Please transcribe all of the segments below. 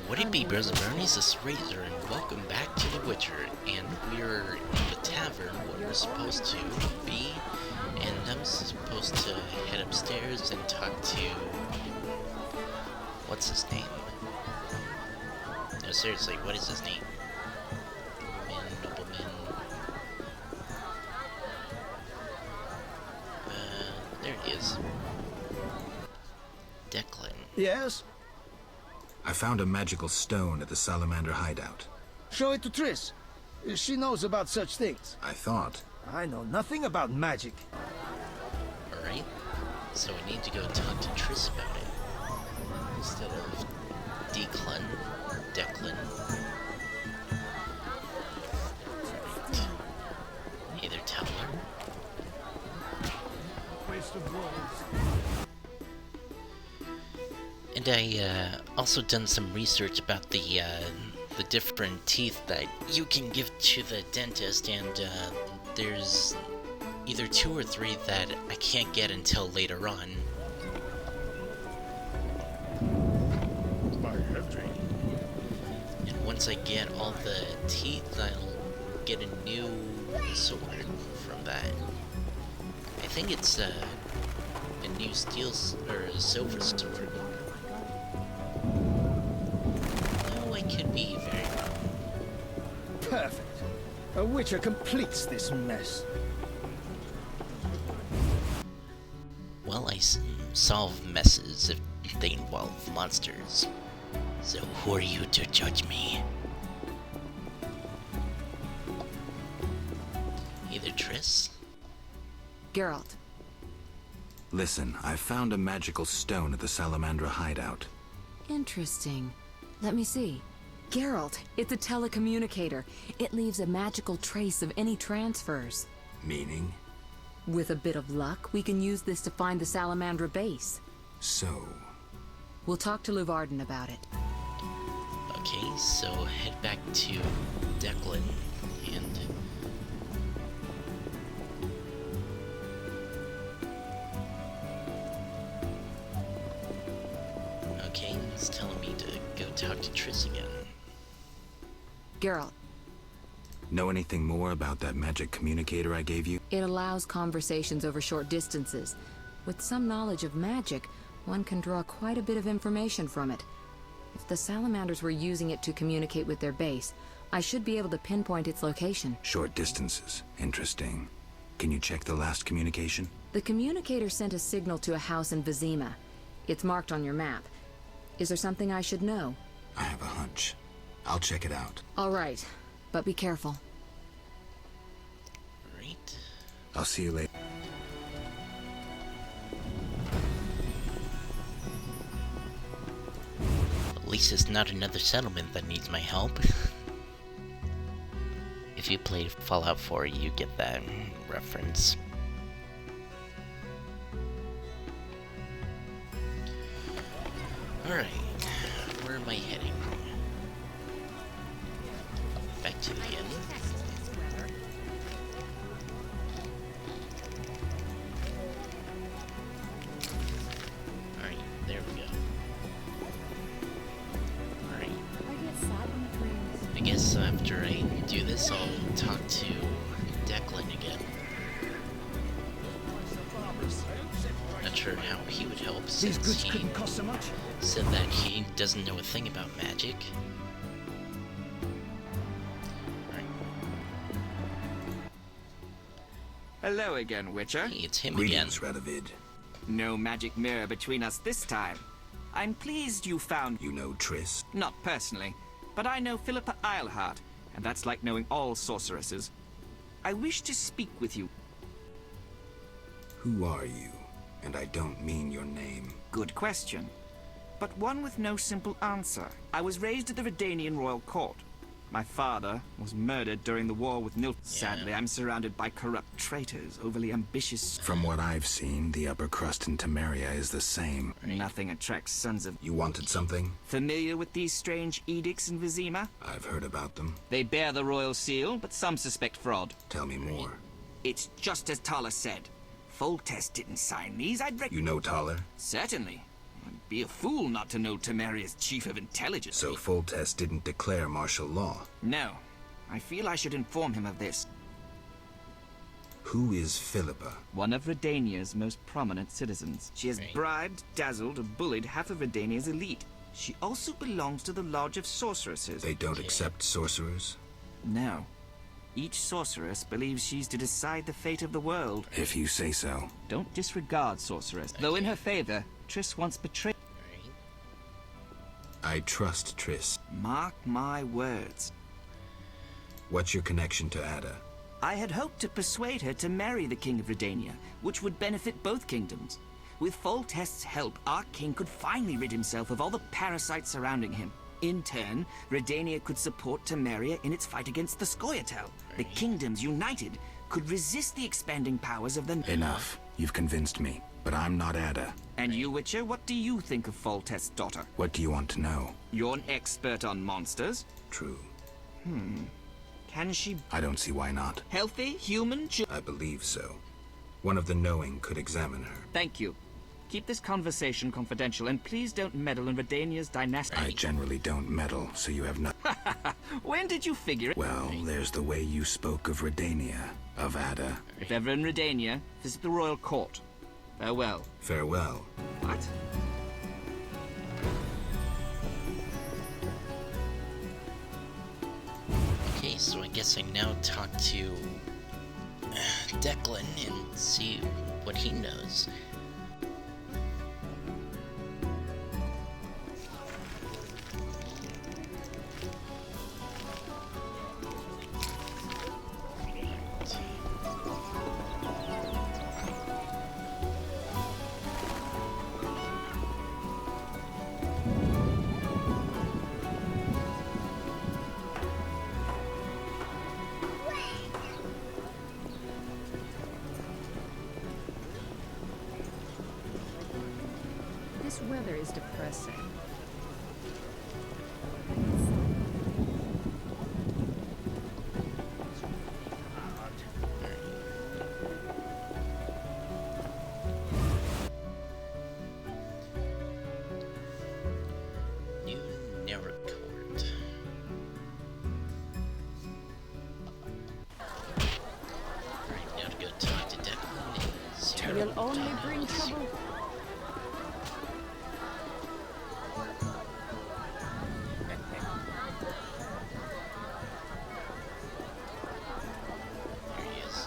What it be, brothers and brownies? This is Razor, and welcome back to The Witcher. And we're in the tavern where we're supposed to be, and I'm supposed to head upstairs and talk to... what's his name? No, seriously, what is his name? Nobleman. There he is. Declan. Yes? I found a magical stone at the salamandra hideout. Show it to Triss. She knows about such things. I thought. I know nothing about magic. Alright, so we need to go talk to Triss about it. Instead of Declan or Declan. Hey there, Tower. Waste of words. And I also done some research about the different teeth that you can give to the dentist, and there's either 2 or 3 that I can't get until later on. And once I get all the teeth, I'll get a new sword from that. I think it's a new steel or silver sword. Could be very wrong. Perfect. A witcher completes this mess. Well, I solve messes if they involve monsters. So who are you to judge me? Either Triss? Geralt. Listen, I found a magical stone at the salamandra hideout. Interesting. Let me see. Geralt, it's a telecommunicator. It leaves a magical trace of any transfers. Meaning? With a bit of luck, we can use this to find the Salamandra base. So? We'll talk to Luvarden about it. Okay, so head back to Declan and... okay, it's telling me to go talk to Triss again. Geralt. Know anything more about that magic communicator I gave you? It allows conversations over short distances. With some knowledge of magic, one can draw quite a bit of information from it. If the salamanders were using it to communicate with their base, I should be able to pinpoint its location. Short distances. Interesting. Can you check the last communication? The communicator sent a signal to a house in Vizima. It's marked on your map. Is there something I should know? I have a hunch. I'll check it out. All right, but be careful. Right. I'll see you later. At least it's not another settlement that needs my help. If you played Fallout 4, you get that reference. Alright, where am I heading? Back to the inn. Alright, there we go. Alright. I guess after I do this, I'll talk to Declan again. Not sure how he would help, These since goods he couldn't cost so much. said that he doesn't know a thing about magic. Hello again, Witcher. Hey, it's him Greetings, again. Radovid. No magic mirror between us this time. I'm pleased you found... You know Triss? Not personally, but I know Philippa Eilhart, and that's like knowing all sorceresses. I wish to speak with you. Who are you? And I don't mean your name. Good question, but one with no simple answer. I was raised at the Redanian royal court. My father was murdered during the war with Nil. Sadly, I'm surrounded by corrupt traitors, overly ambitious. From what I've seen, the upper crust in Temeria is the same. Nothing attracts sons of... You wanted something? Familiar with these strange edicts in Vizima? I've heard about them. They bear the royal seal, but some suspect fraud. Tell me more. It's just as Tala said. Foltest didn't sign these, I'd You know Taller? Certainly. Be a fool not to know Temeria's chief of intelligence. So Foltest didn't declare martial law. No. I feel I should inform him of this. Who is Philippa? One of Redania's most prominent citizens. She has bribed, dazzled, or bullied half of Redania's elite. She also belongs to the Lodge of Sorceresses. They don't accept sorcerers? No. Each sorceress believes she's to decide the fate of the world. If you say so. Don't disregard Sorceress. Though in her favor, Triss once betrayed. I trust Triss. Mark my words. What's your connection to Ada? I had hoped to persuade her to marry the King of Redania, which would benefit both kingdoms. With Foltest's help, our king could finally rid himself of all the parasites surrounding him. In turn, Redania could support Temeria in its fight against the Scoia'tael. The kingdoms united could resist the expanding powers of the... Enough. You've convinced me. But I'm not Ada. And you, Witcher, what do you think of Foltest's daughter? What do you want to know? You're an expert on monsters. True. Can she... I don't see why not. Healthy, human, I believe so. One of the knowing could examine her. Thank you. Keep this conversation confidential, and please don't meddle in Redania's dynasty. I generally don't meddle, so you have no... When did you figure it? Well, there's the way you spoke of Redania, of Ada. If ever in Redania, visit the royal court. Farewell. Farewell. What? Okay, so I guess I now talk to Declan and see what he knows. This weather is depressing. New Narrow Court. Alright, now to go talk to Declan and see what Will only he bring knows. trouble. Here he is.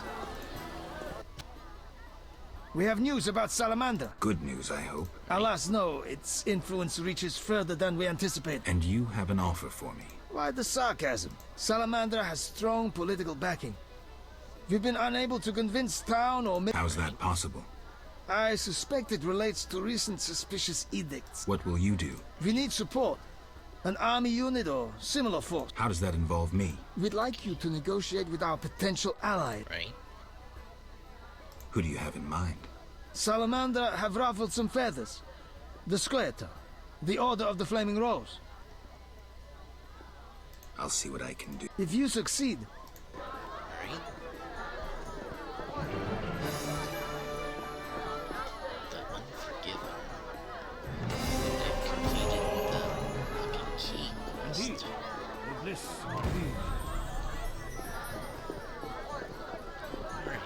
We have news about Salamandra. Good news, I hope. Alas, no. Its influence reaches further than we anticipated. And you have an offer for me. Why the sarcasm? Salamandra has strong political backing. We've been unable to convince town or... How's that possible? I suspect it relates to recent suspicious edicts. What will you do? We need support. An army unit or similar force. How does that involve me? We'd like you to negotiate with our potential ally. Right? Who do you have in mind? Salamandra have ruffled some feathers. The Scoia'tael, the Order of the Flaming Rose. I'll see what I can do. If you succeed, Alright. The Unforgiven. I've completed the Lock and Key quest. Alright.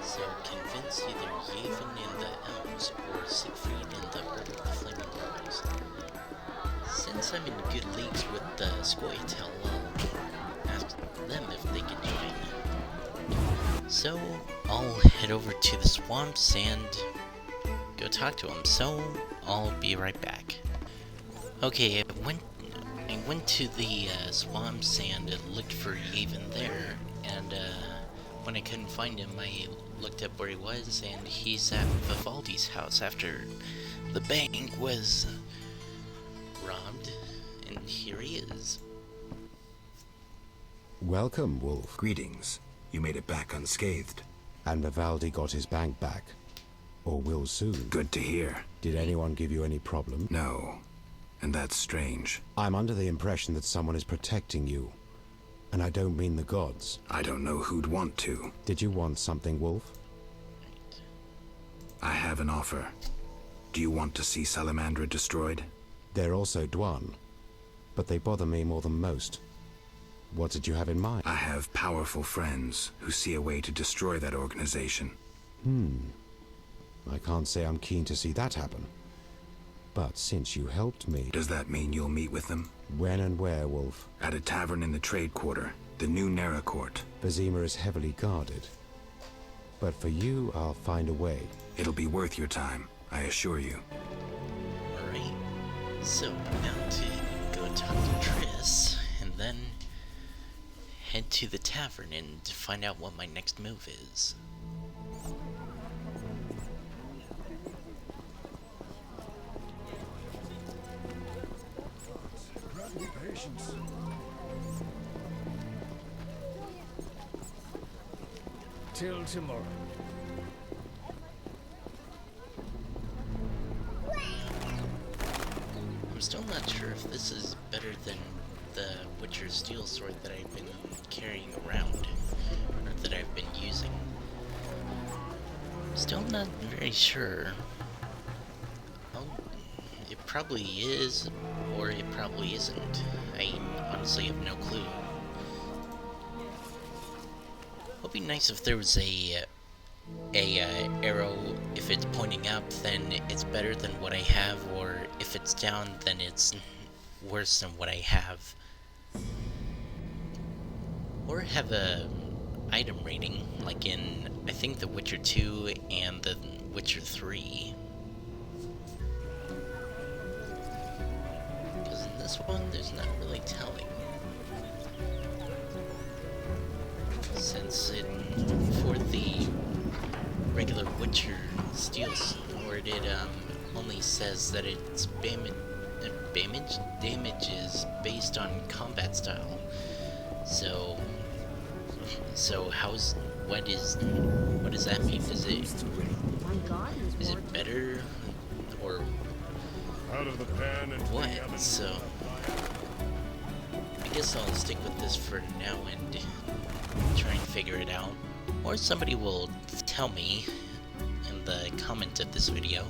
So convince either Yavin in the Elms or Siegfried in the Order of the Flaming Rose. Since I'm in good leagues with the Scoia'tael, I'll ask them if they can join. So I'll head over to the swamps and go talk to him. So I'll be right back. Okay, I went to the swamps and looked for Yavin there, and when I couldn't find him, I looked up where he was, and he's at Vivaldi's house after the bank was robbed, and here he is. Welcome, Wolf. Greetings. You made it back unscathed. And Vivaldi got his bank back. Or will soon. Good to hear. Did anyone give you any problem? No. And that's strange. I'm under the impression that someone is protecting you. And I don't mean the gods. I don't know who'd want to. Did you want something, Wolf? I have an offer. Do you want to see Salamandra destroyed? They're also Dwan, but they bother me more than most. What did you have in mind? I have powerful friends who see a way to destroy that organization. I can't say I'm keen to see that happen. But since you helped me... Does that mean you'll meet with them? When and where, Wolf? At a tavern in the trade quarter, the new Nera Court. Vizima is heavily guarded. But for you, I'll find a way. It'll be worth your time, I assure you. Alright, so now to go talk to Triss, and then head to the tavern and find out what my next move is. Till tomorrow. I'm still not sure if this is better than the Witcher steel sword that I've been carrying around, or that I've been using. Still not very sure. Oh, it probably is, or it probably isn't. I honestly have no clue. It'd be nice if there was a arrow. If it's pointing up, then it's better than what I have, or if it's down, then it's worse than what I have. Or have a item rating, like in, I think, The Witcher 2 and The Witcher 3. Because in this one, there's not really telling. Since for the regular Witcher steel sword, it only says that its damage is based on combat style. So what does that mean? Is it better or Out of the pan and what? So I guess I'll stick with this for now and try and figure it out. Or somebody will tell me in the comment of this video,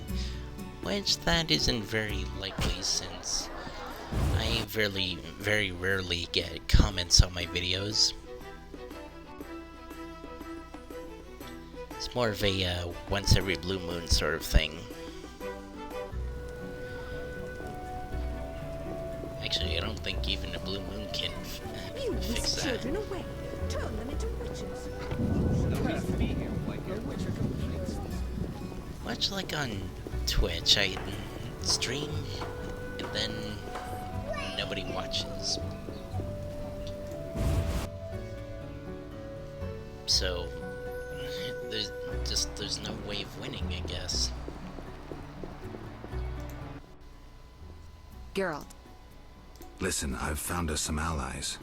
which that isn't very likely since I very rarely get comments on my videos. It's more of a once every blue moon sort of thing. Actually, I don't think even a blue moon can fix that. Children away. Turn them into witches. Much like on Twitch, I stream and then nobody watches. So there's no way of winning, I guess. Geralt. Listen, I've found us some allies.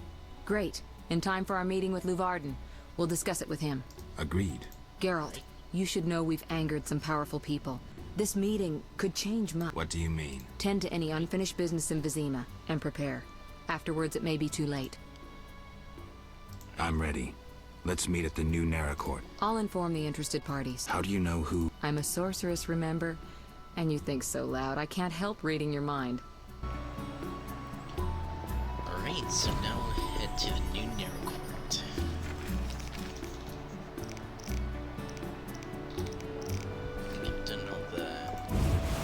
Great. In time for our meeting with Luvarden. We'll discuss it with him. Agreed. Geralt, you should know we've angered some powerful people. This meeting could change much. What do you mean? Tend to any unfinished business in Vizima, and prepare. Afterwards, it may be too late. I'm ready. Let's meet at the new Nera Court. I'll inform the interested parties. How do you know who? I'm a sorceress, remember? And you think so loud, I can't help reading your mind. Alright, so now head to the new Nera Court. I've done all the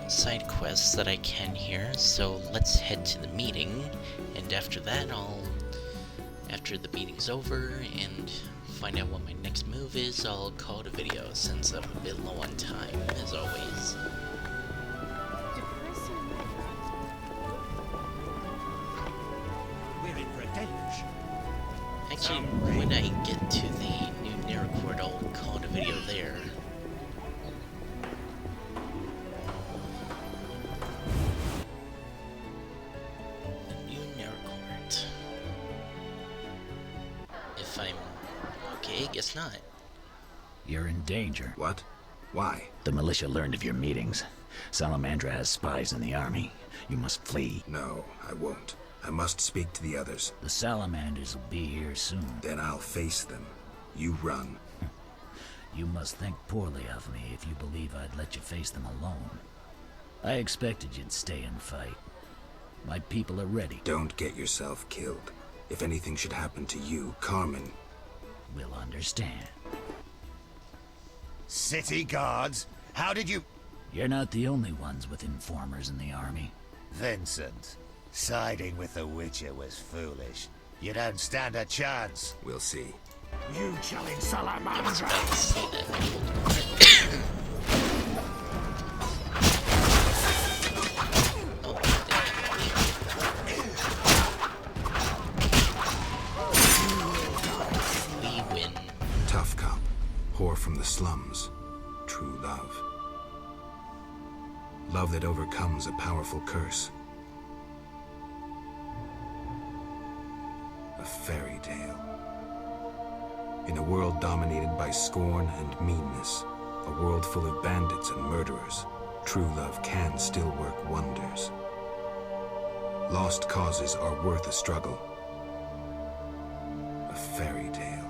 side quests that I can here, so let's head to the meeting, and after that after the meeting's over and find out what my next move is, I'll call it a video since I'm a bit low on time, as always. We're in for a deluge. Actually, when I get to the new Nera Court, I'll call it a video there. The new Nera Court. If I'm okay, guess not. You're in danger. What? Why? The militia learned of your meetings. Salamandra has spies in the army. You must flee. No, I won't. I must speak to the others. The salamanders will be here soon. Then I'll face them. You run. You must think poorly of me if you believe I'd let you face them alone. I expected you'd stay and fight. My people are ready. Don't get yourself killed. If anything should happen to you, Carmen... will understand. City guards? How did you... You're not the only ones with informers in the army. Vincent, siding with the Witcher was foolish. You don't stand a chance. We'll see. You chilling salamandra! We win. Tough cop. Whore from the slums. True love. Love that overcomes a powerful curse. A fairy tale. In a world dominated by scorn and meanness, a world full of bandits and murderers, true love can still work wonders. Lost causes are worth a struggle. A fairy tale.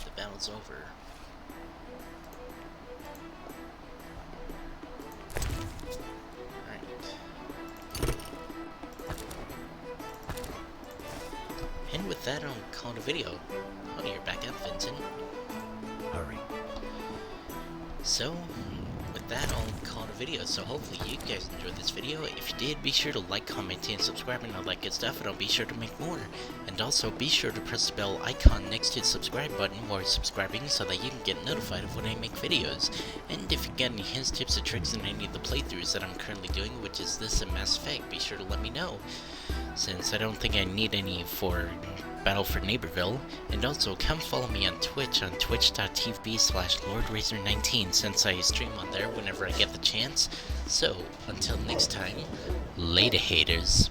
The battle's over. Alright. And with that, I'll call it a video. Oh, you're back up, Vincent. Hurry. So, with that, I'll call it a video. So hopefully you guys enjoyed this video. If you did, be sure to like, comment, and subscribe and all that good stuff, and I'll be sure to make more. And also, be sure to press the bell icon next to the subscribe button while subscribing so that you can get notified of when I make videos. And if you got any hints, tips, or tricks in any of the playthroughs that I'm currently doing, which is this and Mass Effect, be sure to let me know, since I don't think I need any for Battle for Neighborville. And also, come follow me on Twitch on twitch.tv/LordRazor19, since I stream on there whenever I get the chance. So, until next time, later haters.